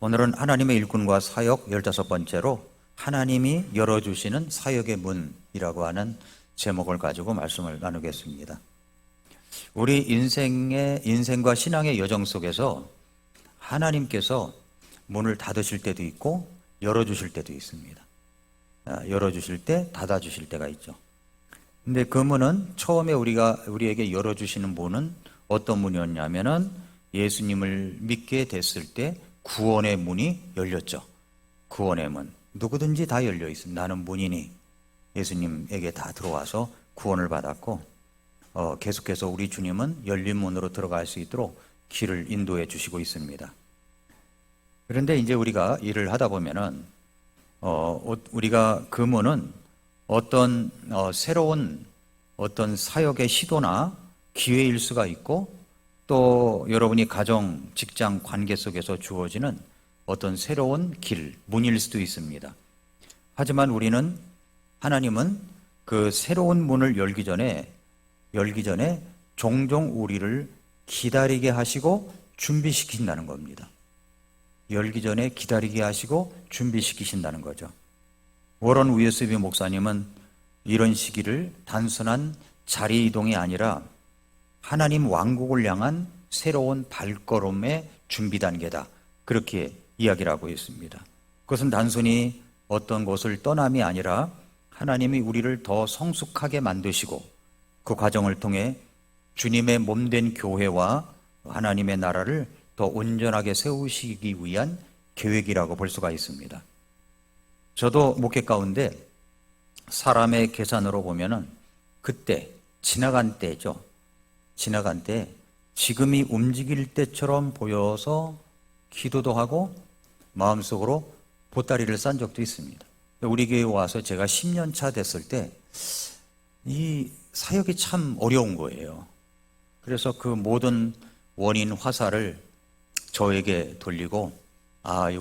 오늘은 하나님의 일꾼과 사역 15번째로 하나님이 열어주시는 사역의 문이라고 하는 제목을 가지고 말씀을 나누겠습니다. 우리 인생과 신앙의 여정 속에서 하나님께서 문을 닫으실 때도 있고 열어주실 때도 있습니다. 열어주실 때, 닫아주실 때가 있죠. 근데 그 문은 처음에 우리에게 열어주시는 문은 어떤 문이었냐면은 예수님을 믿게 됐을 때 구원의 문이 열렸죠. 구원의 문. 누구든지 다 열려 있습니다. 나는 문이니 예수님에게 다 들어와서 구원을 받았고, 계속해서 우리 주님은 열린 문으로 들어갈 수 있도록 길을 인도해 주시고 있습니다. 그런데 이제 우리가 일을 하다 보면은, 우리가 그 문은 어떤 새로운 어떤 사역의 시도나 기회일 수가 있고, 또 여러분이 가정, 직장, 관계 속에서 주어지는 어떤 새로운 길, 문일 수도 있습니다. 하지만 하나님은 그 새로운 문을 열기 전에 종종 우리를 기다리게 하시고 준비시킨다는 겁니다. 열기 전에 기다리게 하시고 준비시키신다는 거죠. 워런 우에스비 목사님은 이런 시기를 단순한 자리 이동이 아니라 하나님 왕국을 향한 새로운 발걸음의 준비 단계다, 그렇게 이야기를 하고 있습니다. 그것은 단순히 어떤 곳을 떠남이 아니라 하나님이 우리를 더 성숙하게 만드시고 그 과정을 통해 주님의 몸된 교회와 하나님의 나라를 더 온전하게 세우시기 위한 계획이라고 볼 수가 있습니다. 저도 목회 가운데 사람의 계산으로 보면은 그때 지나간 때죠. 지나간 때 지금이 움직일 때처럼 보여서 기도도 하고 마음속으로 보따리를 싼 적도 있습니다. 우리 교회에 와서 제가 10년 차 됐을 때 이 사역이 참 어려운 거예요. 그래서 그 모든 원인 화살을 저에게 돌리고,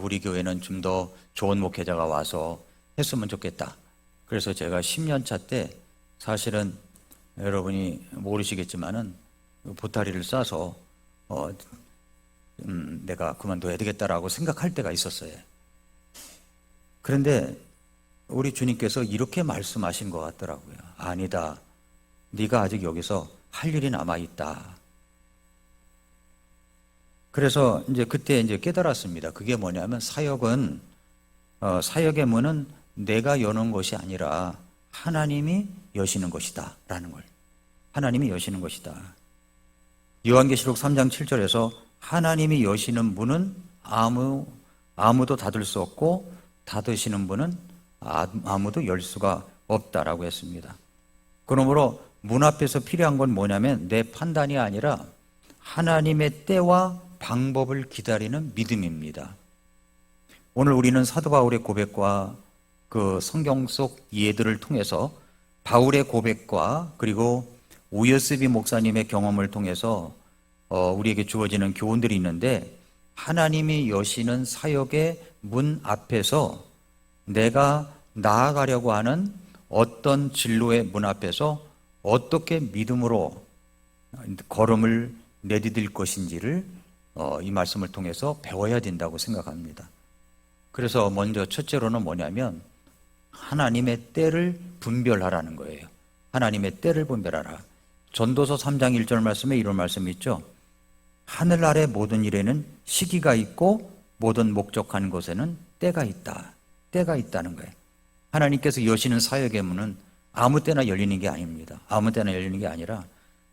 우리 교회는 좀 더 좋은 목회자가 와서 했으면 좋겠다. 그래서 제가 10년 차 때 사실은 여러분이 모르시겠지만은 보따리를 싸서 내가 그만둬야 되겠다라고 생각할 때가 있었어요. 그런데 우리 주님께서 이렇게 말씀하신 것 같더라고요. 아니다. 네가 아직 여기서 할 일이 남아있다. 그래서 그때 깨달았습니다. 그게 뭐냐면 사역의 문은 내가 여는 것이 아니라 하나님이 여시는 것이다 라는 걸. 하나님이 여시는 것이다. 요한계시록 3장 7절에서 하나님이 여시는 문은 아무도 닫을 수 없고 닫으시는 문은 아무도 열 수가 없다라고 했습니다. 그러므로 문 앞에서 필요한 건 뭐냐면 내 판단이 아니라 하나님의 때와 방법을 기다리는 믿음입니다. 오늘 우리는 사도 바울의 고백과 그 성경 속 예들을 통해서 바울의 고백과 그리고 우여스비 목사님의 경험을 통해서 우리에게 주어지는 교훈들이 있는데, 하나님이 여시는 사역의 문 앞에서 내가 나아가려고 하는 어떤 진로의 문 앞에서 어떻게 믿음으로 걸음을 내디딜 것인지를 이 말씀을 통해서 배워야 된다고 생각합니다. 그래서 먼저 첫째로는 뭐냐면 하나님의 때를 분별하라는 거예요. 하나님의 때를 분별하라. 전도서 3장 1절 말씀에 이런 말씀이 있죠. 하늘 아래 모든 일에는 시기가 있고 모든 목적한 곳에는 때가 있다. 때가 있다는 거예요. 하나님께서 여시는 사역의 문은 아무 때나 열리는 게 아닙니다. 아무 때나 열리는 게 아니라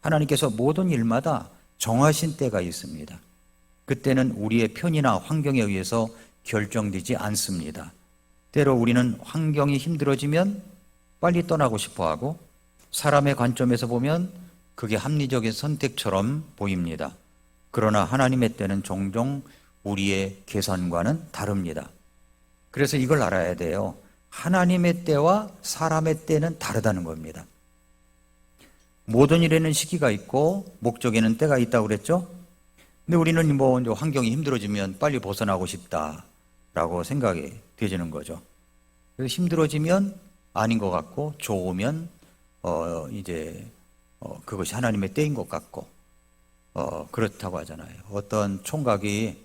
하나님께서 모든 일마다 정하신 때가 있습니다. 그때는 우리의 편이나 환경에 의해서 결정되지 않습니다. 때로 우리는 환경이 힘들어지면 빨리 떠나고 싶어하고, 사람의 관점에서 보면 그게 합리적인 선택처럼 보입니다. 그러나 하나님의 때는 종종 우리의 계산과는 다릅니다. 그래서 이걸 알아야 돼요. 하나님의 때와 사람의 때는 다르다는 겁니다. 모든 일에는 시기가 있고 목적에는 때가 있다고 그랬죠? 근데 우리는 이제 환경이 힘들어지면 빨리 벗어나고 싶다라고 생각이 되지는 거죠. 그래서 힘들어지면 아닌 것 같고, 좋으면 그것이 하나님의 때인 것 같고, 그렇다고 하잖아요. 어떤 총각이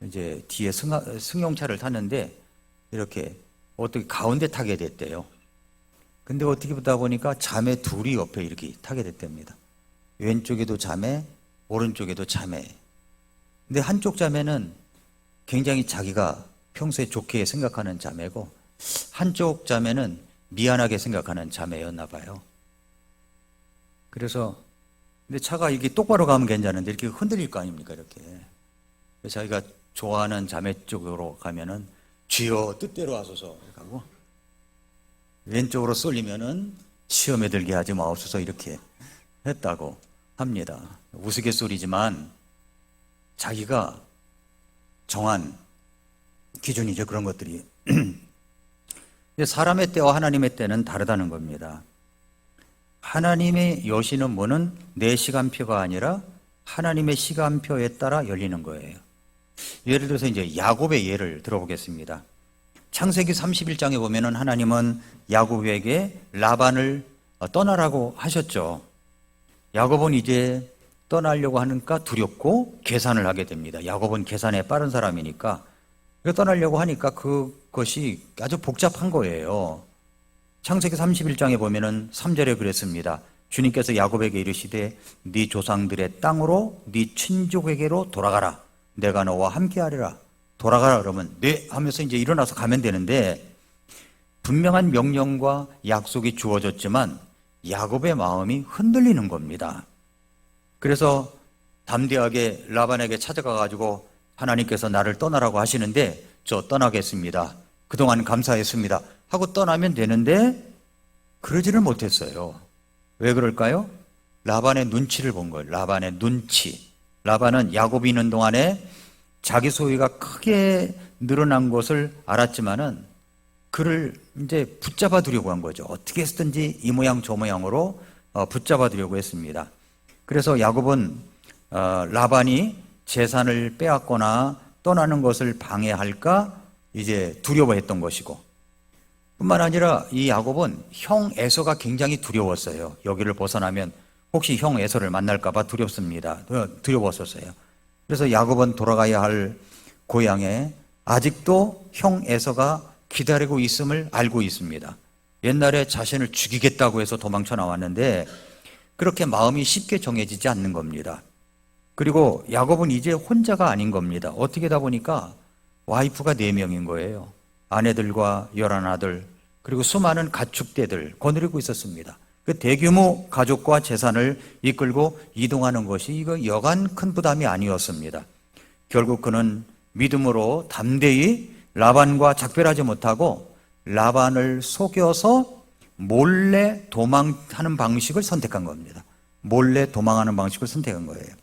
이제 뒤에 승용차를 탔는데 이렇게 어떻게 가운데 타게 됐대요. 근데 어떻게 보다 보니까 자매 둘이 옆에 이렇게 타게 됐답니다. 왼쪽에도 자매, 오른쪽에도 자매. 근데 한쪽 자매는 굉장히 자기가 평소에 좋게 생각하는 자매고, 한쪽 자매는 미안하게 생각하는 자매였나 봐요. 그래서 근데 차가 이게 똑바로 가면 괜찮은데 이렇게 흔들릴 거 아닙니까, 이렇게. 자기가 좋아하는 자매 쪽으로 가면은 주여 뜻대로 하소서 이렇게 하고, 왼쪽으로 쏠리면은 시험에 들게 하지 마옵소서 이렇게 했다고 합니다. 우스갯소리지만 자기가 정한 기준이죠, 그런 것들이. 사람의 때와 하나님의 때는 다르다는 겁니다. 하나님의 여시는 문은 내 시간표가 아니라 하나님의 시간표에 따라 열리는 거예요. 예를 들어서 이제 야곱의 예를 들어보겠습니다. 창세기 31장에 보면은 하나님은 야곱에게 라반을 떠나라고 하셨죠. 야곱은 이제 떠나려고 하니까 두렵고 계산을 하게 됩니다. 야곱은 계산에 빠른 사람이니까 떠나려고 하니까 그것이 아주 복잡한 거예요. 창세기 31장에 보면은 3절에 그랬습니다. 주님께서 야곱에게 이르시되 네 조상들의 땅으로 네 친족에게로 돌아가라. 내가 너와 함께하리라. 돌아가라 그러면 네 하면서 이제 일어나서 가면 되는데, 분명한 명령과 약속이 주어졌지만 야곱의 마음이 흔들리는 겁니다. 그래서 담대하게 라반에게 찾아가 가지고 하나님께서 나를 떠나라고 하시는데 저 떠나겠습니다. 그동안 감사했습니다. 하고 떠나면 되는데 그러지를 못했어요. 왜 그럴까요? 라반의 눈치를 본 거예요. 라반의 눈치. 라반은 야곱이 있는 동안에 자기 소유가 크게 늘어난 것을 알았지만은 그를 이제 붙잡아 두려고 한 거죠. 어떻게 해서든지 이 모양 저 모양으로 붙잡아 두려고 했습니다. 그래서 야곱은 라반이 재산을 빼앗거나 떠나는 것을 방해할까 이제 두려워했던 것이고, 뿐만 아니라 이 야곱은 형 에서가 굉장히 두려웠어요. 여기를 벗어나면 혹시 형 에서를 만날까 봐 두려웠었어요. 그래서 야곱은 돌아가야 할 고향에 아직도 형 에서가 기다리고 있음을 알고 있습니다. 옛날에 자신을 죽이겠다고 해서 도망쳐 나왔는데 그렇게 마음이 쉽게 정해지지 않는 겁니다. 그리고 야곱은 이제 혼자가 아닌 겁니다. 어떻게 다 보니까 와이프가 4명인 거예요. 아내들과 11아들, 그리고 수많은 가축대들 거느리고 있었습니다. 그 대규모 가족과 재산을 이끌고 이동하는 것이 이거 여간 큰 부담이 아니었습니다. 결국 그는 믿음으로 담대히 라반과 작별하지 못하고 라반을 속여서 몰래 도망하는 방식을 선택한 겁니다. 몰래 도망하는 방식을 선택한 거예요.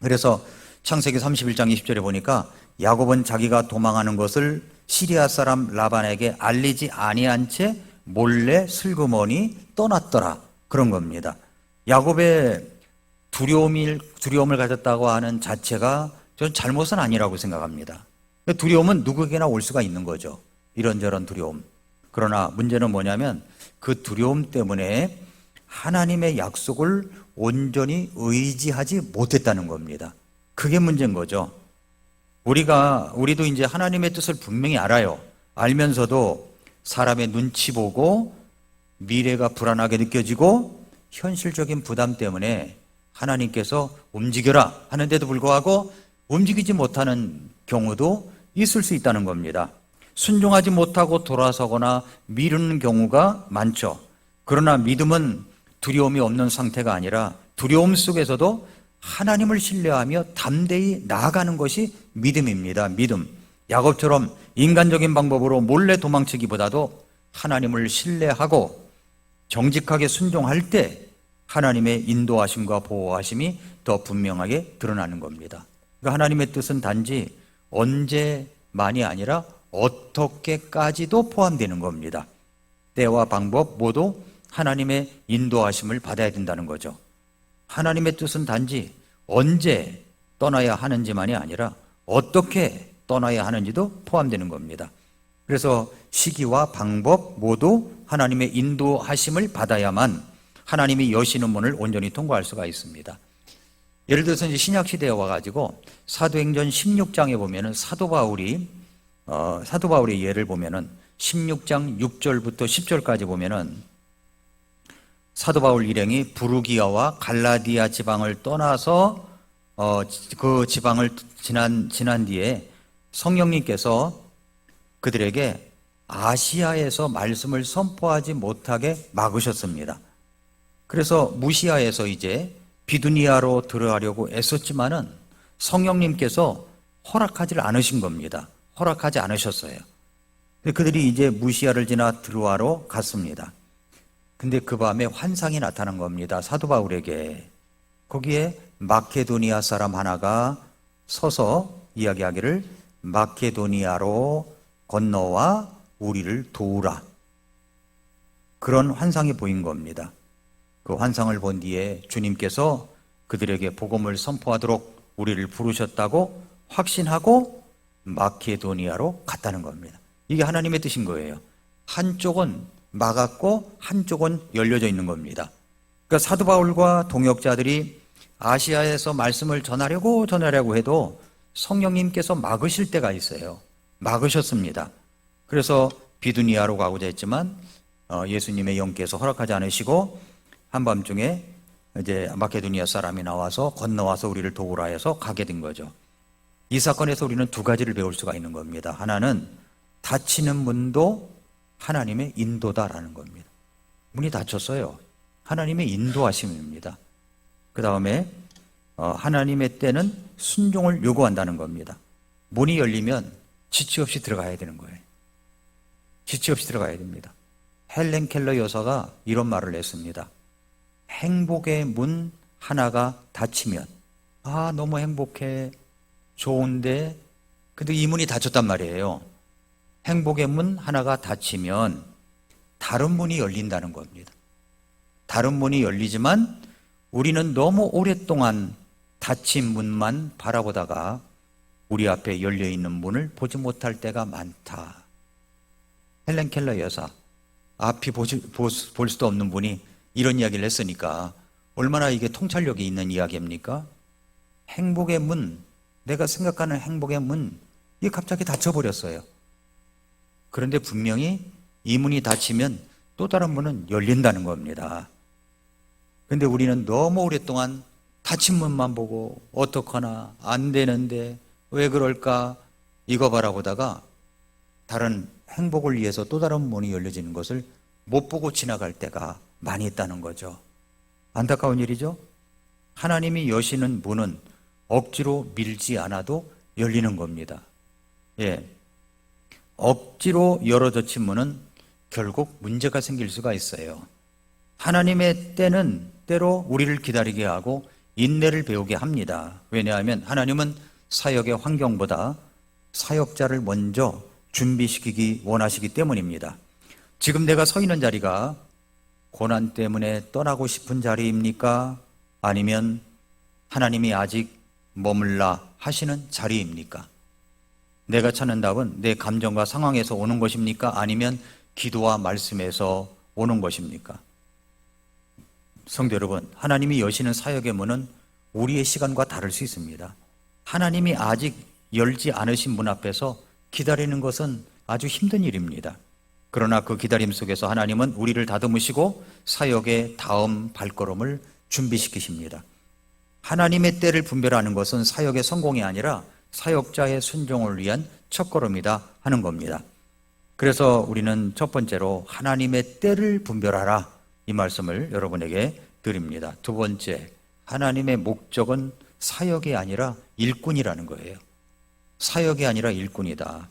그래서 창세기 31장 20절에 보니까 야곱은 자기가 도망하는 것을 시리아 사람 라반에게 알리지 아니한 채 몰래 슬그머니 떠났더라, 그런 겁니다. 야곱의 두려움을 가졌다고 하는 자체가 저는 잘못은 아니라고 생각합니다. 두려움은 누구에게나 올 수가 있는 거죠. 이런저런 두려움. 그러나 문제는 뭐냐면 그 두려움 때문에 하나님의 약속을 온전히 의지하지 못했다는 겁니다. 그게 문제인 거죠. 우리도 이제 하나님의 뜻을 분명히 알아요. 알면서도 사람의 눈치 보고 미래가 불안하게 느껴지고 현실적인 부담 때문에 하나님께서 움직여라 하는데도 불구하고 움직이지 못하는 경우도 있을 수 있다는 겁니다. 순종하지 못하고 돌아서거나 미루는 경우가 많죠. 그러나 믿음은 두려움이 없는 상태가 아니라 두려움 속에서도 하나님을 신뢰하며 담대히 나아가는 것이 믿음입니다. 믿음. 야곱처럼 인간적인 방법으로 몰래 도망치기보다도 하나님을 신뢰하고 정직하게 순종할 때 하나님의 인도하심과 보호하심이 더 분명하게 드러나는 겁니다. 그러니까 하나님의 뜻은 단지 언제만이 아니라 어떻게까지도 포함되는 겁니다. 때와 방법 모두 하나님의 인도하심을 받아야 된다는 거죠. 하나님의 뜻은 단지 언제 떠나야 하는지만이 아니라 어떻게 떠나야 하는지도 포함되는 겁니다. 그래서 시기와 방법 모두 하나님의 인도하심을 받아야만 하나님이 여시는 문을 온전히 통과할 수가 있습니다. 예를 들어서 이제 신약 시대에 와가지고 사도행전 16장에 보면은 사도 바울의 예를 보면은 16장 6절부터 10절까지 보면은 사도 바울 일행이 부르기아와 갈라디아 지방을 떠나서 그 지방을 지난 뒤에 성령님께서 그들에게 아시아에서 말씀을 선포하지 못하게 막으셨습니다. 그래서 무시아에서 이제 비두니아로 들어가려고 애썼지만은 성령님께서 허락하지 않으신 겁니다. 허락하지 않으셨어요. 그들이 이제 무시아를 지나 드로아로 갔습니다. 근데 그 밤에 환상이 나타난 겁니다. 사도 바울에게. 거기에 마케도니아 사람 하나가 서서 이야기하기를 마케도니아로 건너와 우리를 도우라. 그런 환상이 보인 겁니다. 그 환상을 본 뒤에 주님께서 그들에게 복음을 선포하도록 우리를 부르셨다고 확신하고 마케도니아로 갔다는 겁니다. 이게 하나님의 뜻인 거예요. 한쪽은 막았고 한쪽은 열려져 있는 겁니다. 그러니까 사도 바울과 동역자들이 아시아에서 말씀을 전하려고 해도 성령님께서 막으실 때가 있어요. 막으셨습니다. 그래서 비두니아로 가고자 했지만 예수님의 영께서 허락하지 않으시고 한밤중에 이제 마케도니아 사람이 나와서 건너와서 우리를 도우라 해서 가게 된 거죠. 이 사건에서 우리는 두 가지를 배울 수가 있는 겁니다. 하나는 닫히는 문도 하나님의 인도다라는 겁니다. 문이 닫혔어요. 하나님의 인도하심입니다. 그 다음에 하나님의 때는 순종을 요구한다는 겁니다. 문이 열리면 지체 없이 들어가야 되는 거예요. 지체 없이 들어가야 됩니다. 헬렌 켈러 여사가 이런 말을 했습니다. 행복의 문 하나가 닫히면 너무 행복해, 좋은데 근데 이 문이 닫혔단 말이에요. 행복의 문 하나가 닫히면 다른 문이 열린다는 겁니다. 다른 문이 열리지만 우리는 너무 오랫동안 닫힌 문만 바라보다가 우리 앞에 열려있는 문을 보지 못할 때가 많다. 헬렌 켈러 여사, 앞이 볼 수도 없는 분이 이런 이야기를 했으니까 얼마나 이게 통찰력이 있는 이야기입니까? 행복의 문, 내가 생각하는 행복의 문, 이게 갑자기 닫혀버렸어요. 그런데 분명히 이 문이 닫히면 또 다른 문은 열린다는 겁니다. 그런데 우리는 너무 오랫동안 닫힌 문만 보고 어떡하나 안 되는데 왜 그럴까 이거 바라보다가 다른 행복을 위해서 또 다른 문이 열려지는 것을 못 보고 지나갈 때가 많이 있다는 거죠. 안타까운 일이죠. 하나님이 여시는 문은 억지로 밀지 않아도 열리는 겁니다. 억지로 열어젖힌 문은 결국 문제가 생길 수가 있어요. 하나님의 때는 때로 우리를 기다리게 하고 인내를 배우게 합니다. 왜냐하면 하나님은 사역의 환경보다 사역자를 먼저 준비시키기 원하시기 때문입니다. 지금 내가 서 있는 자리가 고난 때문에 떠나고 싶은 자리입니까? 아니면 하나님이 아직 머물라 하시는 자리입니까? 내가 찾는 답은 내 감정과 상황에서 오는 것입니까? 아니면 기도와 말씀에서 오는 것입니까? 성도 여러분, 하나님이 여시는 사역의 문은 우리의 시간과 다를 수 있습니다. 하나님이 아직 열지 않으신 문 앞에서 기다리는 것은 아주 힘든 일입니다. 그러나 그 기다림 속에서 하나님은 우리를 다듬으시고 사역의 다음 발걸음을 준비시키십니다. 하나님의 때를 분별하는 것은 사역의 성공이 아니라 사역자의 순종을 위한 첫걸음이다 하는 겁니다. 그래서 우리는 첫 번째로 하나님의 때를 분별하라 이 말씀을 여러분에게 드립니다. 두 번째, 하나님의 목적은 사역이 아니라 일꾼이라는 거예요. 사역이 아니라 일꾼이다.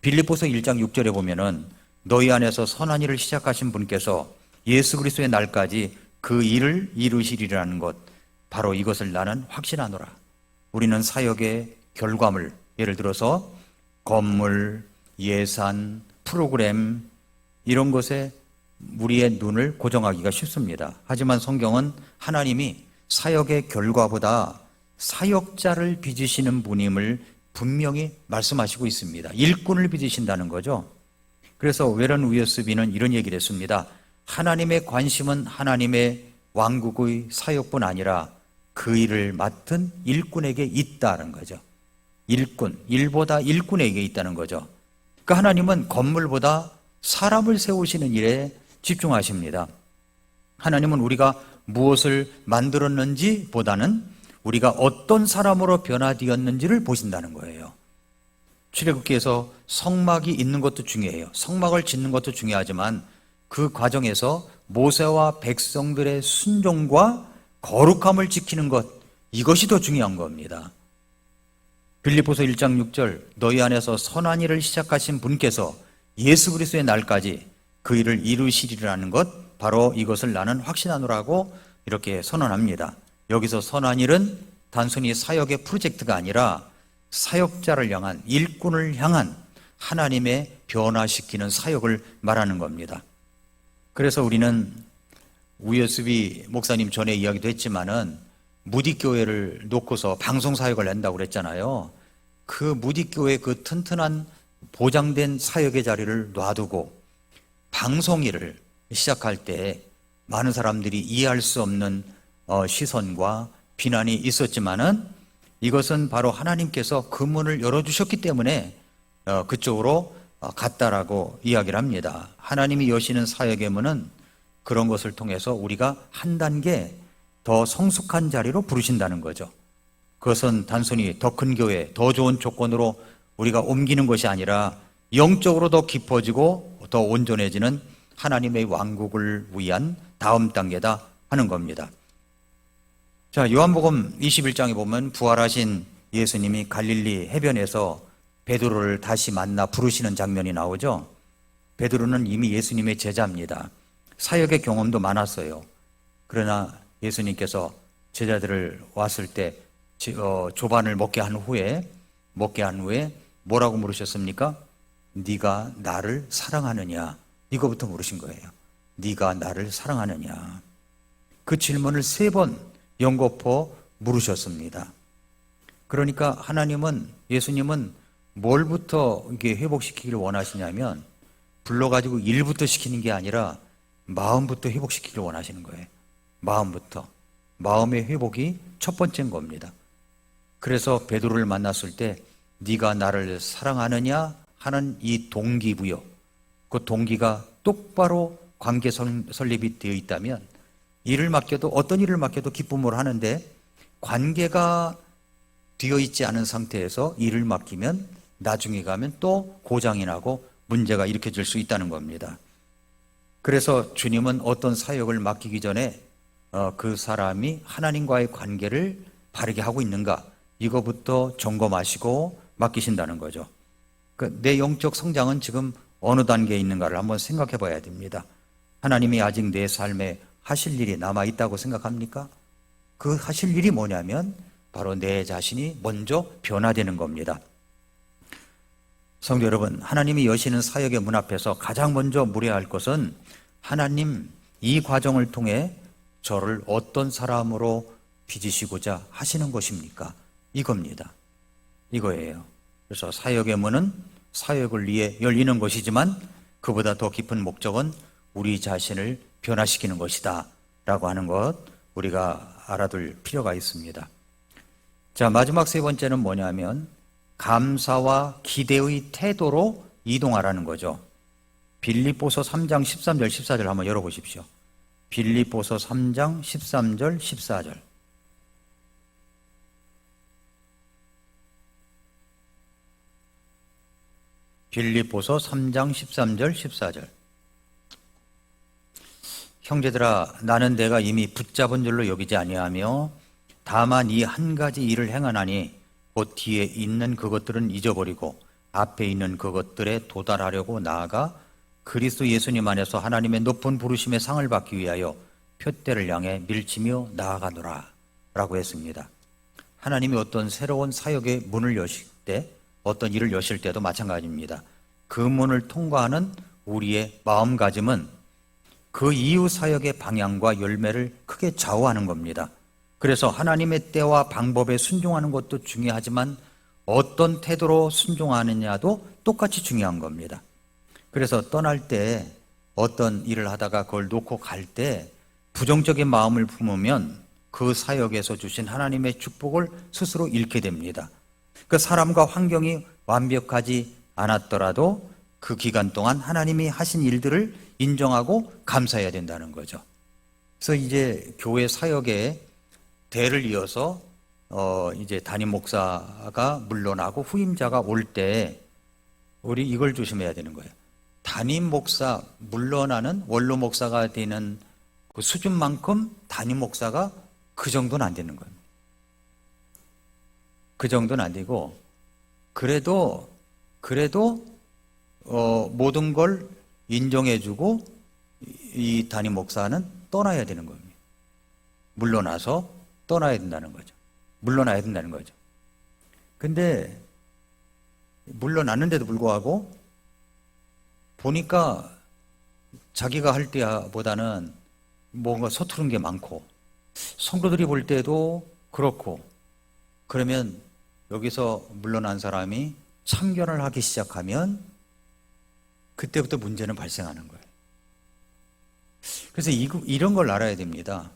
빌립보서 1장 6절에 보면은 너희 안에서 선한 일을 시작하신 분께서 예수 그리스도의 날까지 그 일을 이루시리라는 것, 바로 이것을 나는 확신하노라. 우리는 사역의 결과물, 예를 들어서 건물, 예산, 프로그램 이런 것에 우리의 눈을 고정하기가 쉽습니다. 하지만 성경은 하나님이 사역의 결과보다 사역자를 빚으시는 분임을 분명히 말씀하시고 있습니다. 일꾼을 빚으신다는 거죠. 그래서 웨런 위어스비는 이런 얘기를 했습니다. 하나님의 관심은 하나님의 왕국의 사역뿐 아니라 그 일을 맡은 일꾼에게 있다는 거죠. 일보다 일꾼에게 있다는 거죠. 그러니까 하나님은 건물보다 사람을 세우시는 일에 집중하십니다. 하나님은 우리가 무엇을 만들었는지 보다는 우리가 어떤 사람으로 변화되었는지를 보신다는 거예요. 출애굽기에서 성막이 있는 것도 중요해요. 성막을 짓는 것도 중요하지만 그 과정에서 모세와 백성들의 순종과 거룩함을 지키는 것, 이것이 더 중요한 겁니다. 빌립보서 1장 6절, 너희 안에서 선한 일을 시작하신 분께서 예수 그리스도의 날까지 그 일을 이루시리라는 것, 바로 이것을 나는 확신하노라고 이렇게 선언합니다. 여기서 선한 일은 단순히 사역의 프로젝트가 아니라 사역자를 향한, 일꾼을 향한 하나님의 변화시키는 사역을 말하는 겁니다. 그래서 우리는 우여수비 목사님 전에 이야기도 했지만은 무디교회를 놓고서 방송사역을 한다고 그랬잖아요. 그 무디교회 그 튼튼한 보장된 사역의 자리를 놔두고 방송일을 시작할 때 많은 사람들이 이해할 수 없는 시선과 비난이 있었지만은 이것은 바로 하나님께서 그 문을 열어주셨기 때문에 그쪽으로 갔다라고 이야기를 합니다. 하나님이 여시는 사역의 문은 그런 것을 통해서 우리가 한 단계 더 성숙한 자리로 부르신다는 거죠. 그것은 단순히 더 큰 교회, 더 좋은 조건으로 우리가 옮기는 것이 아니라 영적으로 더 깊어지고 더 온전해지는 하나님의 왕국을 위한 다음 단계다 하는 겁니다. 자, 요한복음 21장에 보면 부활하신 예수님이 갈릴리 해변에서 베드로를 다시 만나 부르시는 장면이 나오죠. 베드로는 이미 예수님의 제자입니다. 사역의 경험도 많았어요. 그러나 예수님께서 제자들을 왔을 때 조반을 먹게 한 후에 뭐라고 물으셨습니까? 네가 나를 사랑하느냐? 이거부터 물으신 거예요. 네가 나를 사랑하느냐? 그 질문을 3번 연거푸 물으셨습니다. 그러니까 예수님은 뭘부터 이게 회복시키기를 원하시냐면 불러가지고 일부터 시키는 게 아니라 마음부터 회복시키기를 원하시는 거예요. 마음의 회복이 첫 번째인 겁니다. 그래서 베드로를 만났을 때 네가 나를 사랑하느냐 하는 이 동기부여, 그 동기가 똑바로 관계 설립이 되어 있다면 어떤 일을 맡겨도 기쁨으로 하는데 관계가 되어 있지 않은 상태에서 일을 맡기면 나중에 가면 또 고장이 나고 문제가 일으켜질 수 있다는 겁니다. 그래서 주님은 어떤 사역을 맡기기 전에 그 사람이 하나님과의 관계를 바르게 하고 있는가, 이거부터 점검하시고 맡기신다는 거죠. 내 영적 성장은 지금 어느 단계에 있는가를 한번 생각해 봐야 됩니다. 하나님이 아직 내 삶에 하실 일이 남아있다고 생각합니까? 그 하실 일이 뭐냐면 바로 내 자신이 먼저 변화되는 겁니다. 성도 여러분, 하나님이 여시는 사역의 문 앞에서 가장 먼저 물어야 할 것은 하나님, 이 과정을 통해 저를 어떤 사람으로 빚으시고자 하시는 것입니까? 이겁니다. 이거예요. 그래서 사역의 문은 사역을 위해 열리는 것이지만 그보다 더 깊은 목적은 우리 자신을 변화시키는 것이다 라고 하는 것, 우리가 알아둘 필요가 있습니다. 자, 마지막 3번째는 뭐냐면 감사와 기대의 태도로 이동하라는 거죠. 빌립보서 3장 13절 14절 한번 열어보십시오. 빌립보서 3장 13절 14절. 빌립보서 3장 13절 14절. 형제들아, 나는 내가 이미 붙잡은 줄로 여기지 아니하며 다만 이 한 가지 일을 행하나니 곧 뒤에 있는 그것들은 잊어버리고 앞에 있는 그것들에 도달하려고 나아가 그리스도 예수님 안에서 하나님의 높은 부르심의 상을 받기 위하여 표대를 향해 밀치며 나아가노라 라고 했습니다. 하나님이 어떤 새로운 사역의 문을 여실 때, 어떤 일을 여실 때도 마찬가지입니다. 그 문을 통과하는 우리의 마음가짐은 그 이후 사역의 방향과 열매를 크게 좌우하는 겁니다. 그래서 하나님의 때와 방법에 순종하는 것도 중요하지만 어떤 태도로 순종하느냐도 똑같이 중요한 겁니다. 그래서 떠날 때, 어떤 일을 하다가 그걸 놓고 갈 때 부정적인 마음을 품으면 그 사역에서 주신 하나님의 축복을 스스로 잃게 됩니다. 그 사람과 환경이 완벽하지 않았더라도 그 기간 동안 하나님이 하신 일들을 인정하고 감사해야 된다는 거죠. 그래서 이제 교회 사역에 대를 이어서 이제 담임 목사가 물러나고 후임자가 올 때 우리 이걸 조심해야 되는 거예요. 담임 목사 물러나는 원로 목사가 되는 그 수준만큼 담임 목사가 그 정도는 안 되는 거예요. 그 정도는 안 되고 그래도 모든 걸 인정해주고 이 담임 목사는 떠나야 되는 겁니다. 물러나서 떠나야 된다는 거죠. 물러나야 된다는 거죠. 근데 물러났는데도 불구하고 보니까 자기가 할 때보다는 뭔가 서투른 게 많고 성도들이 볼 때도 그렇고 그러면 여기서 물러난 사람이 참견을 하기 시작하면 그때부터 문제는 발생하는 거예요. 그래서 이런 걸 알아야 됩니다.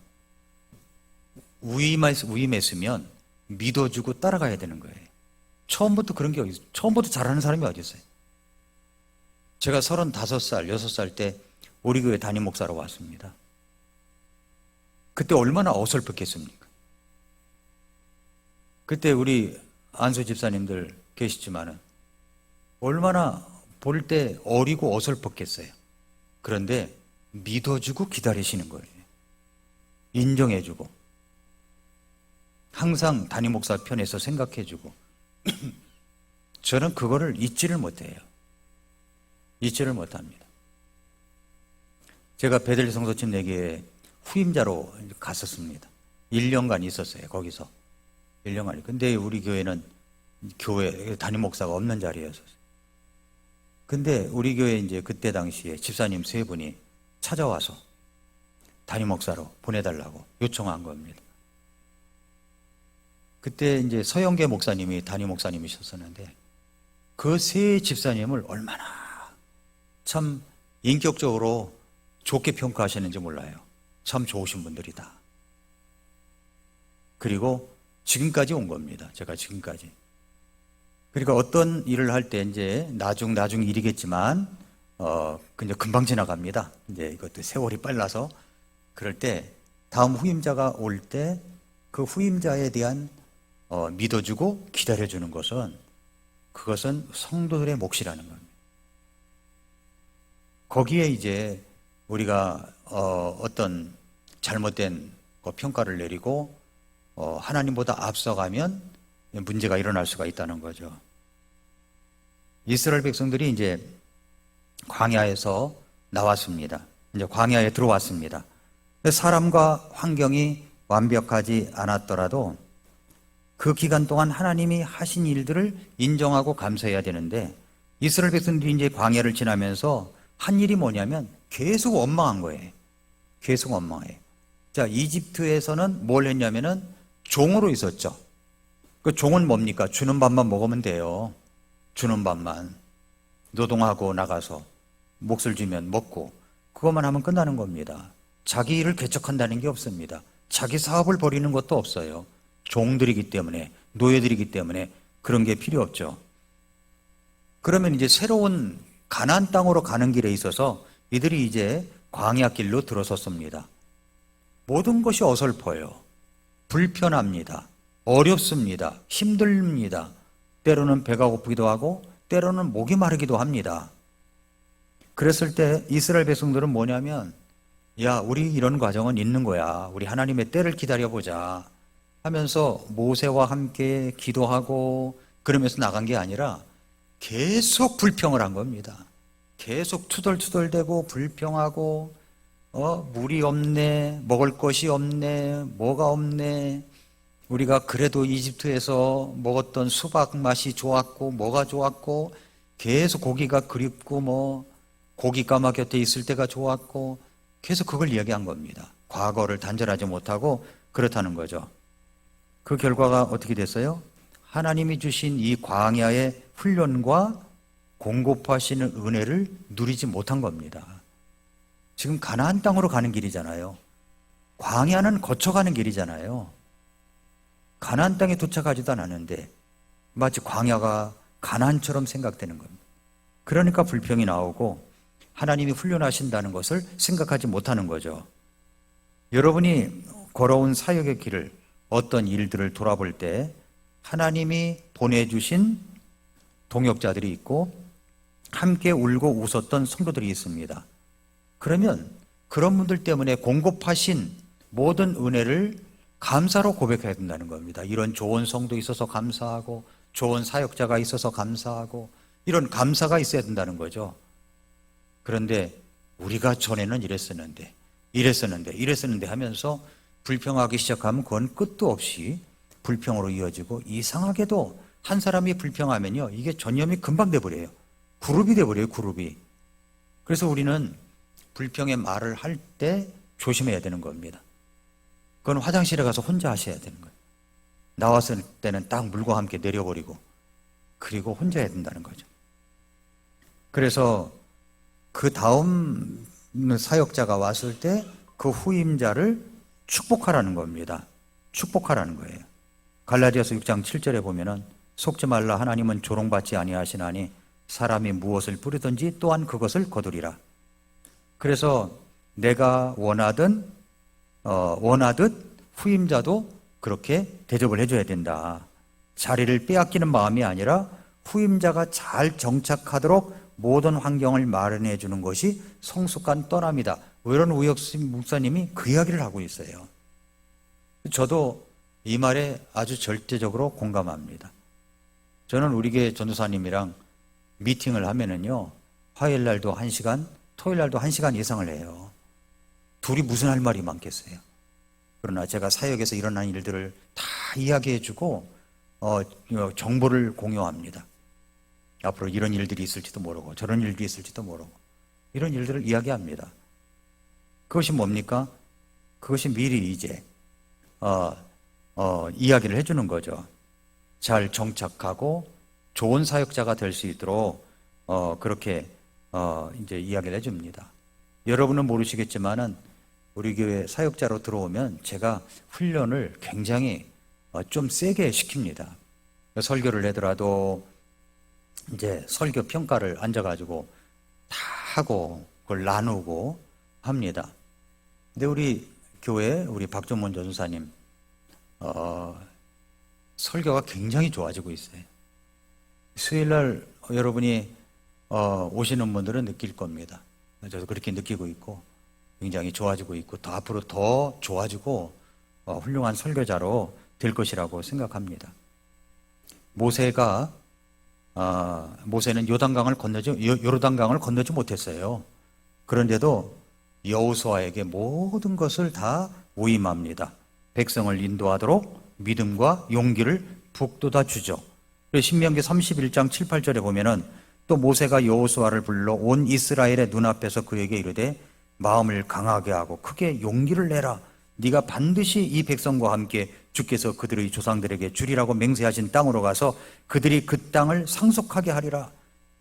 위임했으면 믿어주고 따라가야 되는 거예요. 처음부터 그런 게 어디 있어요? 처음부터 잘하는 사람이 어디 있어요? 제가 35살, 6살 때 우리 교회 담임 목사로 왔습니다. 그때 얼마나 어설펐겠습니까? 그때 우리 안수 집사님들 계시지만은 얼마나 볼 때 어리고 어설펐겠어요. 그런데 믿어주고 기다리시는 거예요. 인정해주고 항상 담임 목사 편에서 생각해주고 저는 그거를 잊지를 못해요. 잊지를 못합니다. 제가 베들리 성도팀 내기에 후임자로 갔었습니다. 1년간 있었어요. 거기서 1년간. 근데 우리 교회는 교회 담임 목사가 없는 자리였었어요. 근데 우리 교회 이제 그때 당시에 집사님 3분이 찾아와서 담임 목사로 보내달라고 요청한 겁니다. 그때 이제 서영계 목사님이 담임 목사님이셨었는데 그 3 집사님을 얼마나 참 인격적으로 좋게 평가하시는지 몰라요. 참 좋으신 분들이다. 그리고 지금까지 온 겁니다. 제가 지금까지. 그러니까 어떤 일을 할 때 이제 나중 일이겠지만 그냥 금방 지나갑니다. 이제 이것도 세월이 빨라서 그럴 때 다음 후임자가 올 때 그 후임자에 대한 믿어주고 기다려주는 그것은 성도들의 몫이라는 겁니다. 거기에 이제 우리가 어떤 잘못된 평가를 내리고 하나님보다 앞서가면 문제가 일어날 수가 있다는 거죠. 이스라엘 백성들이 이제 광야에서 나왔습니다. 이제 광야에 들어왔습니다. 사람과 환경이 완벽하지 않았더라도 그 기간 동안 하나님이 하신 일들을 인정하고 감사해야 되는데 이스라엘 백성들이 이제 광야를 지나면서 한 일이 뭐냐면 계속 원망한 거예요. 계속 원망해요. 자, 이집트에서는 뭘 했냐면은 종으로 있었죠. 그 종은 뭡니까? 주는 밥만 먹으면 돼요. 주는 밥만. 노동하고 나가서 몫을 주면 먹고 그것만 하면 끝나는 겁니다. 자기 일을 개척한다는 게 없습니다. 자기 사업을 벌이는 것도 없어요. 종들이기 때문에, 노예들이기 때문에 그런 게 필요 없죠. 그러면 이제 새로운 가나안 땅으로 가는 길에 있어서 이들이 이제 광야길로 들어섰습니다. 모든 것이 어설퍼요. 불편합니다. 어렵습니다. 힘듭니다. 때로는 배가 고프기도 하고 때로는 목이 마르기도 합니다. 그랬을 때 이스라엘 백성들은 뭐냐면 야, 우리 이런 과정은 있는 거야. 우리 하나님의 때를 기다려보자 하면서 모세와 함께 기도하고 그러면서 나간 게 아니라 계속 불평을 한 겁니다. 계속 투덜투덜대고 불평하고 물이 없네, 먹을 것이 없네, 뭐가 없네. 우리가 그래도 이집트에서 먹었던 수박 맛이 좋았고 뭐가 좋았고 계속 고기가 그립고 고기 까마 곁에 있을 때가 좋았고 계속 그걸 이야기한 겁니다. 과거를 단절하지 못하고 그렇다는 거죠. 그 결과가 어떻게 됐어요? 하나님이 주신 이 광야의 훈련과 공급하시는 은혜를 누리지 못한 겁니다. 지금 가나안 땅으로 가는 길이잖아요. 광야는 거쳐가는 길이잖아요. 가나안 땅에 도착하지도 않았는데 마치 광야가 가나안처럼 생각되는 겁니다. 그러니까 불평이 나오고 하나님이 훈련하신다는 것을 생각하지 못하는 거죠. 여러분이 걸어온 사역의 길을, 어떤 일들을 돌아볼 때 하나님이 보내주신 동역자들이 있고 함께 울고 웃었던 성도들이 있습니다. 그러면 그런 분들 때문에 공급하신 모든 은혜를 감사로 고백해야 된다는 겁니다. 이런 좋은 성도 있어서 감사하고, 좋은 사역자가 있어서 감사하고, 이런 감사가 있어야 된다는 거죠. 그런데 우리가 전에는 이랬었는데 하면서 불평하기 시작하면 그건 끝도 없이 불평으로 이어지고, 이상하게도 한 사람이 불평하면요, 이게 전염이 금방 돼버려요. 그룹이 돼버려요, 그룹이. 그래서 우리는 불평의 말을 할 때 조심해야 되는 겁니다. 그건 화장실에 가서 혼자 하셔야 되는 거예요. 나왔을 때는 딱 물과 함께 내려버리고, 그리고 혼자 해야 된다는 거죠. 그래서 그 다음 사역자가 왔을 때 그 후임자를 축복하라는 겁니다. 축복하라는 거예요. 갈라디아서 6장 7절에 보면은 속지 말라, 하나님은 조롱받지 아니하시나니 사람이 무엇을 뿌리든지 또한 그것을 거두리라. 그래서 내가 원하듯 후임자도 그렇게 대접을 해줘야 된다. 자리를 빼앗기는 마음이 아니라 후임자가 잘 정착하도록 모든 환경을 마련해 주는 것이 성숙한 떠남이다. 이런 우혁신 목사님이 그 이야기를 하고 있어요. 저도 이 말에 아주 절대적으로 공감합니다. 저는 우리 교회 전도사님이랑 미팅을 하면은요, 화요일 날도 1시간, 토요일 날도 1시간 이상을 해요. 둘이 무슨 할 말이 많겠어요. 그러나 제가 사역에서 일어난 일들을 다 이야기해주고 정보를 공유합니다. 앞으로 이런 일들이 있을지도 모르고 저런 일들이 있을지도 모르고 이런 일들을 이야기합니다. 그것이 뭡니까? 그것이 미리 이제 이야기를 해주는 거죠. 잘 정착하고 좋은 사역자가 될 수 있도록 그렇게 이제 이야기를 해줍니다. 여러분은 모르시겠지만은 우리 교회 사역자로 들어오면 제가 훈련을 굉장히 좀 세게 시킵니다. 설교를 하더라도 이제 설교 평가를 앉아가지고 다 하고 그걸 나누고 합니다. 근데 우리 교회 우리 박종문 전사님 설교가 굉장히 좋아지고 있어요. 수요일날 여러분이 오시는 분들은 느낄 겁니다. 저도 그렇게 느끼고 있고 굉장히 좋아지고 있고 더 앞으로 더 좋아지고 훌륭한 설교자로 될 것이라고 생각합니다. 모세는 요단강을 건너지 못했어요. 그런데도 여호수아에게 모든 것을 다 위임합니다. 백성을 인도하도록 믿음과 용기를 북돋아 주죠. 신명기 31장 7, 8절에 보면은 또 모세가 여호수아를 불러 온 이스라엘의 눈앞에서 그에게 이르되 마음을 강하게 하고 크게 용기를 내라. 네가 반드시 이 백성과 함께 주께서 그들의 조상들에게 주리라고 맹세하신 땅으로 가서 그들이 그 땅을 상속하게 하리라.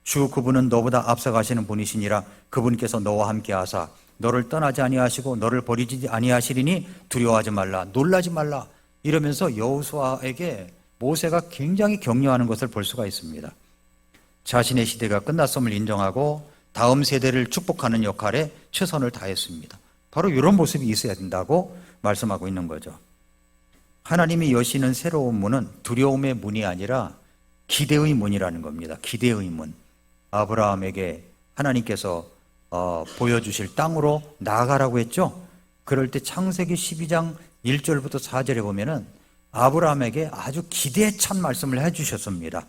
주 그분은 너보다 앞서가시는 분이시니라. 그분께서 너와 함께 하사 너를 떠나지 아니하시고 너를 버리지 아니하시리니 두려워하지 말라, 놀라지 말라. 이러면서 여호수아에게 모세가 굉장히 격려하는 것을 볼 수가 있습니다. 자신의 시대가 끝났음을 인정하고 다음 세대를 축복하는 역할에 최선을 다했습니다. 바로 이런 모습이 있어야 된다고 말씀하고 있는 거죠. 하나님이 여시는 새로운 문은 두려움의 문이 아니라 기대의 문이라는 겁니다. 기대의 문. 아브라함에게 하나님께서 보여주실 땅으로 나아가라고 했죠. 그럴 때 창세기 12장 1절부터 4절에 보면은 아브라함에게 아주 기대에 찬 말씀을 해주셨습니다.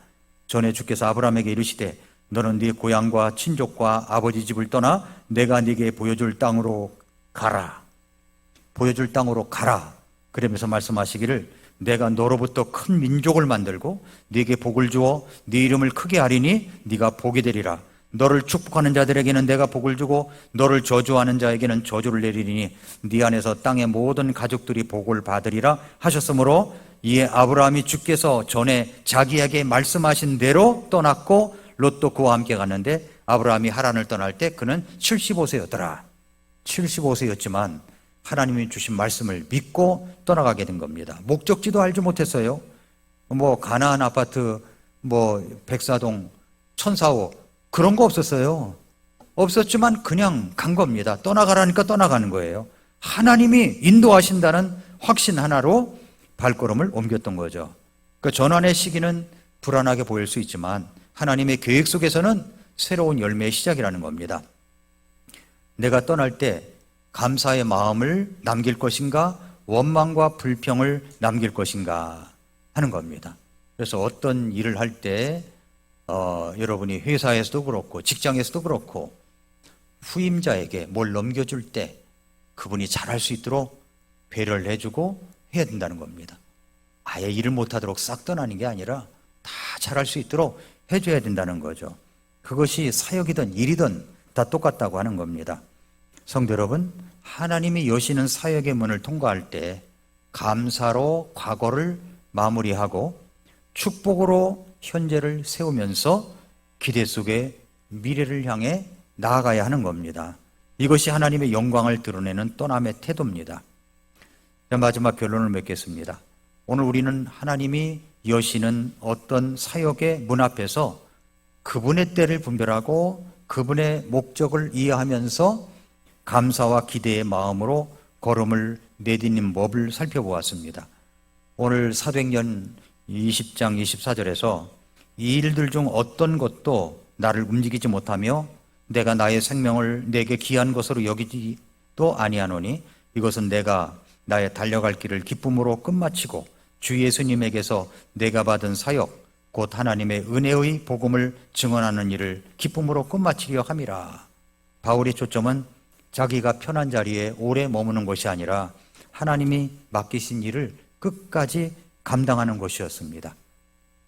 전에 주께서 아브라함에게 이르시되 너는 네 고향과 친족과 아버지 집을 떠나 내가 네게 보여줄 땅으로 가라. 보여줄 땅으로 가라. 그러면서 말씀하시기를 내가 너로부터 큰 민족을 만들고 네게 복을 주어 네 이름을 크게 하리니 네가 복이 되리라. 너를 축복하는 자들에게는 내가 복을 주고 너를 저주하는 자에게는 저주를 내리리니 네 안에서 땅의 모든 가족들이 복을 받으리라 하셨으므로 이에 아브라함이 주께서 전에 자기에게 말씀하신 대로 떠났고 롯도 그와 함께 갔는데 아브라함이 하란을 떠날 때 그는 75세였더라. 75세였지만 하나님이 주신 말씀을 믿고 떠나가게 된 겁니다. 목적지도 알지 못했어요. 뭐 가나안 아파트, 뭐 백사동, 천사호 그런 거 없었어요. 없었지만 그냥 간 겁니다. 떠나가라니까 떠나가는 거예요. 하나님이 인도하신다는 확신 하나로 발걸음을 옮겼던 거죠. 그 전환의 시기는 불안하게 보일 수 있지만 하나님의 계획 속에서는 새로운 열매의 시작이라는 겁니다. 내가 떠날 때 감사의 마음을 남길 것인가, 원망과 불평을 남길 것인가 하는 겁니다. 그래서 어떤 일을 할 때 여러분이 회사에서도 그렇고 직장에서도 그렇고 후임자에게 뭘 넘겨줄 때 그분이 잘할 수 있도록 배려를 해주고 해야 된다는 겁니다. 아예 일을 못하도록 싹 떠나는 게 아니라 다 잘할 수 있도록 해줘야 된다는 거죠. 그것이 사역이든 일이든 다 똑같다고 하는 겁니다. 성도 여러분, 하나님이 여시는 사역의 문을 통과할 때 감사로 과거를 마무리하고 축복으로 현재를 세우면서 기대 속에 미래를 향해 나아가야 하는 겁니다. 이것이 하나님의 영광을 드러내는 떠남의 태도입니다. 마지막 결론을 맺겠습니다. 오늘 우리는 하나님이 여시는 어떤 사역의 문 앞에서 그분의 때를 분별하고 그분의 목적을 이해하면서 감사와 기대의 마음으로 걸음을 내딛는 법을 살펴보았습니다. 오늘 사도행전 20장 24절에서 이 일들 중 어떤 것도 나를 움직이지 못하며 내가 나의 생명을 내게 귀한 것으로 여기지도 아니하노니 이것은 내가 나의 달려갈 길을 기쁨으로 끝마치고 주 예수님에게서 내가 받은 사역 곧 하나님의 은혜의 복음을 증언하는 일을 기쁨으로 끝마치려 함이라. 바울의 초점은 자기가 편한 자리에 오래 머무는 것이 아니라 하나님이 맡기신 일을 끝까지 감당하는 것이었습니다.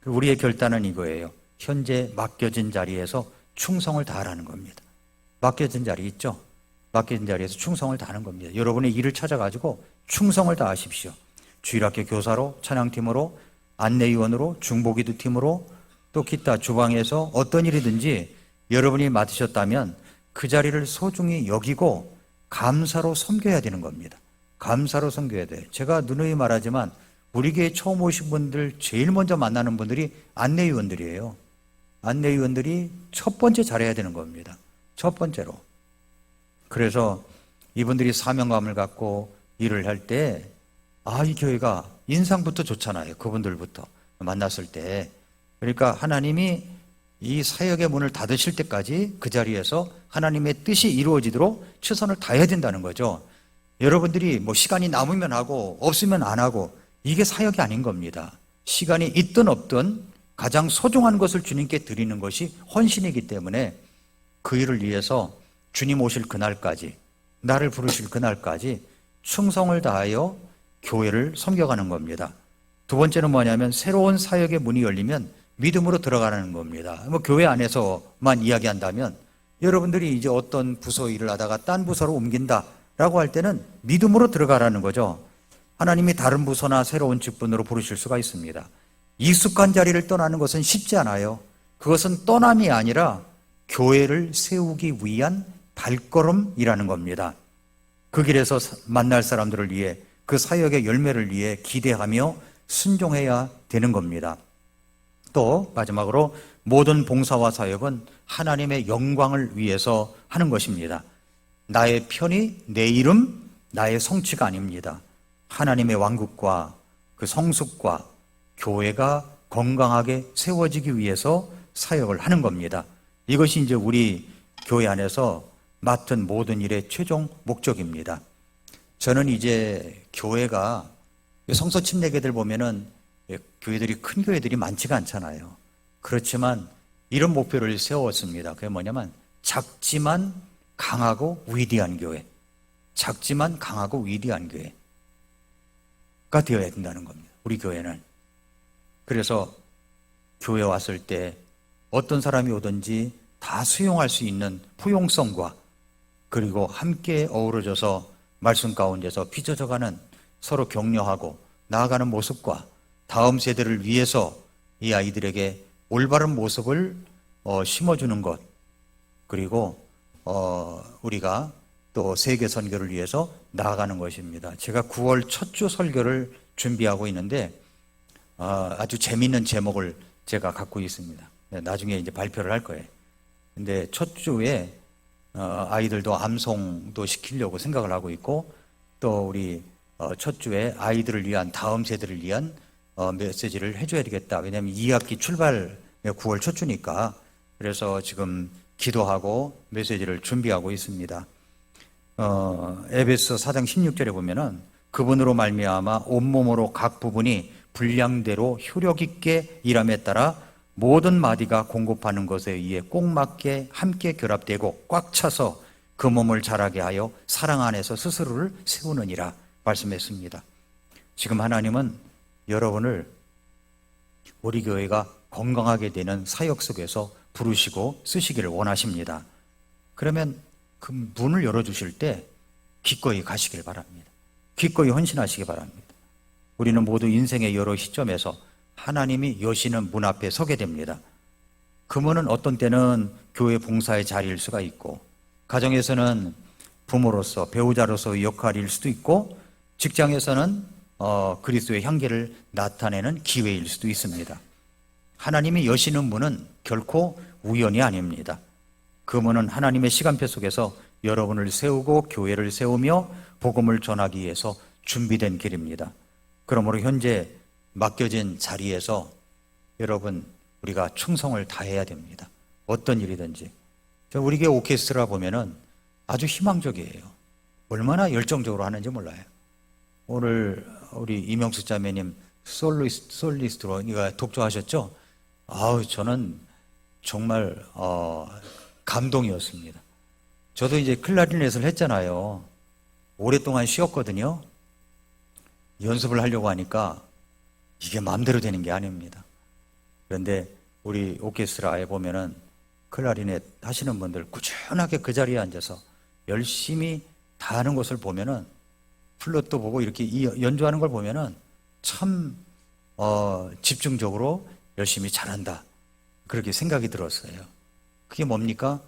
우리의 결단은 이거예요. 현재 맡겨진 자리에서 충성을 다하라는 겁니다. 맡겨진 자리 있죠? 맡겨진 자리에서 충성을 다하는 겁니다. 여러분의 일을 찾아가지고 충성을 다하십시오. 주일학교 교사로, 찬양팀으로, 안내위원으로, 중보기도 팀으로, 또 기타 주방에서 어떤 일이든지 여러분이 맡으셨다면 그 자리를 소중히 여기고 감사로 섬겨야 되는 겁니다. 감사로 섬겨야 돼요. 제가 누누이 말하지만 우리 교회 처음 오신 분들 제일 먼저 만나는 분들이 안내위원들이에요. 안내위원들이 첫 번째 잘해야 되는 겁니다. 첫 번째로. 그래서 이분들이 사명감을 갖고 일을 할 때 이 교회가 인상부터 좋잖아요. 그분들부터 만났을 때. 그러니까 하나님이 이 사역의 문을 닫으실 때까지 그 자리에서 하나님의 뜻이 이루어지도록 최선을 다해야 된다는 거죠. 여러분들이 뭐 시간이 남으면 하고 없으면 안 하고 이게 사역이 아닌 겁니다. 시간이 있든 없든 가장 소중한 것을 주님께 드리는 것이 헌신이기 때문에 그 일을 위해서 주님 오실 그날까지, 나를 부르실 그날까지 충성을 다하여 교회를 섬겨가는 겁니다. 두 번째는 뭐냐면 새로운 사역의 문이 열리면 믿음으로 들어가는 겁니다. 뭐 교회 안에서만 이야기한다면 여러분들이 이제 어떤 부서 일을 하다가 딴 부서로 옮긴다라고 할 때는 믿음으로 들어가라는 거죠. 하나님이 다른 부서나 새로운 직분으로 부르실 수가 있습니다. 익숙한 자리를 떠나는 것은 쉽지 않아요. 그것은 떠남이 아니라 교회를 세우기 위한 발걸음이라는 겁니다. 그 길에서 만날 사람들을 위해 그 사역의 열매를 위해 기대하며 순종해야 되는 겁니다. 또 마지막으로 모든 봉사와 사역은 하나님의 영광을 위해서 하는 것입니다. 나의 편의, 내 이름, 나의 성취가 아닙니다. 하나님의 왕국과 그 성숙과 교회가 건강하게 세워지기 위해서 사역을 하는 겁니다. 이것이 이제 우리 교회 안에서 맡은 모든 일의 최종 목적입니다. 저는 이제 교회가 성서 침례교들 보면은 교회들이 큰 교회들이 많지가 않잖아요. 그렇지만 이런 목표를 세웠습니다. 그게 뭐냐면 작지만 강하고 위대한 교회. 작지만 강하고 위대한 교회가 되어야 된다는 겁니다. 우리 교회는. 그래서 교회 왔을 때 어떤 사람이 오든지 다 수용할 수 있는 포용성과 그리고 함께 어우러져서 말씀 가운데서 빚어져가는 서로 격려하고 나아가는 모습과 다음 세대를 위해서 이 아이들에게 올바른 모습을 심어주는 것, 그리고 우리가 또 세계 선교를 위해서 나아가는 것입니다. 제가 9월 첫 주 설교를 준비하고 있는데 아주 재미있는 제목을 제가 갖고 있습니다. 나중에 이제 발표를 할 거예요. 근데 첫 주에 아이들도 암송도 시키려고 생각을 하고 있고, 또 우리 첫 주에 아이들을 위한, 다음 세대를 위한 메시지를 해줘야 되겠다. 왜냐하면 2학기 출발 9월 첫 주니까. 그래서 지금 기도하고 메시지를 준비하고 있습니다. 에베소 4장 16절에 보면은 그분으로 말미암아 온몸으로 각 부분이 분량대로 효력 있게 일함에 따라 모든 마디가 공급하는 것에 의해 꼭 맞게 함께 결합되고 꽉 차서 그 몸을 자라게 하여 사랑 안에서 스스로를 세우느니라 말씀했습니다. 지금 하나님은 여러분을 우리 교회가 건강하게 되는 사역 속에서 부르시고 쓰시기를 원하십니다. 그러면 그 문을 열어주실 때 기꺼이 가시길 바랍니다. 기꺼이 헌신하시기 바랍니다. 우리는 모두 인생의 여러 시점에서 하나님이 여시는 문 앞에 서게 됩니다. 그 문은 어떤 때는 교회 봉사의 자리일 수가 있고, 가정에서는 부모로서, 배우자로서의 역할일 수도 있고, 직장에서는 그리스도의 향기를 나타내는 기회일 수도 있습니다. 하나님이 여시는 문은 결코 우연이 아닙니다. 그 문은 하나님의 시간표 속에서 여러분을 세우고 교회를 세우며 복음을 전하기 위해서 준비된 길입니다. 그러므로 현재 맡겨진 자리에서 여러분, 우리가 충성을 다해야 됩니다. 어떤 일이든지. 우리 교회 오케스트라 보면은 아주 희망적이에요. 얼마나 열정적으로 하는지 몰라요. 오늘 우리 이명숙 자매님 솔리스트로 독주하셨죠? 저는 정말 감동이었습니다. 저도 이제 클라리넷을 했잖아요. 오랫동안 쉬었거든요. 연습을 하려고 하니까 이게 마음대로 되는 게 아닙니다. 그런데 우리 오케스트라에 보면은 클라리넷 하시는 분들 꾸준하게 그 자리에 앉아서 열심히 다 하는 것을 보면은, 플룻도 보고 이렇게 연주하는 걸 보면은 참 집중적으로 열심히 잘한다, 그렇게 생각이 들었어요. 그게 뭡니까?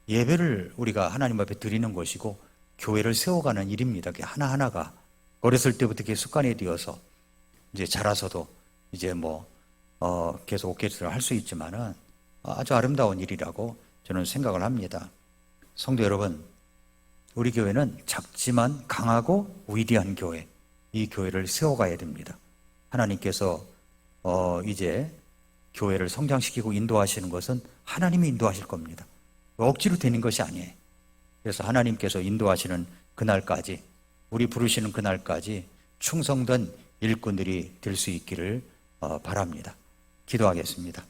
예배를 우리가 하나님 앞에 드리는 것이고 교회를 세워가는 일입니다. 그게 하나하나가 어렸을 때부터 그게 습관이 되어서 이제 자라서도 이제 계속 오케스트라 할 수 있지만은 아주 아름다운 일이라고 저는 생각을 합니다. 성도 여러분, 우리 교회는 작지만 강하고 위대한 교회, 이 교회를 세워가야 됩니다. 하나님께서 이제 교회를 성장시키고 인도하시는 것은 하나님이 인도하실 겁니다. 억지로 되는 것이 아니에요. 그래서 하나님께서 인도하시는 그날까지, 우리 부르시는 그날까지 충성된 일꾼들이 될 수 있기를 바랍니다. 기도하겠습니다.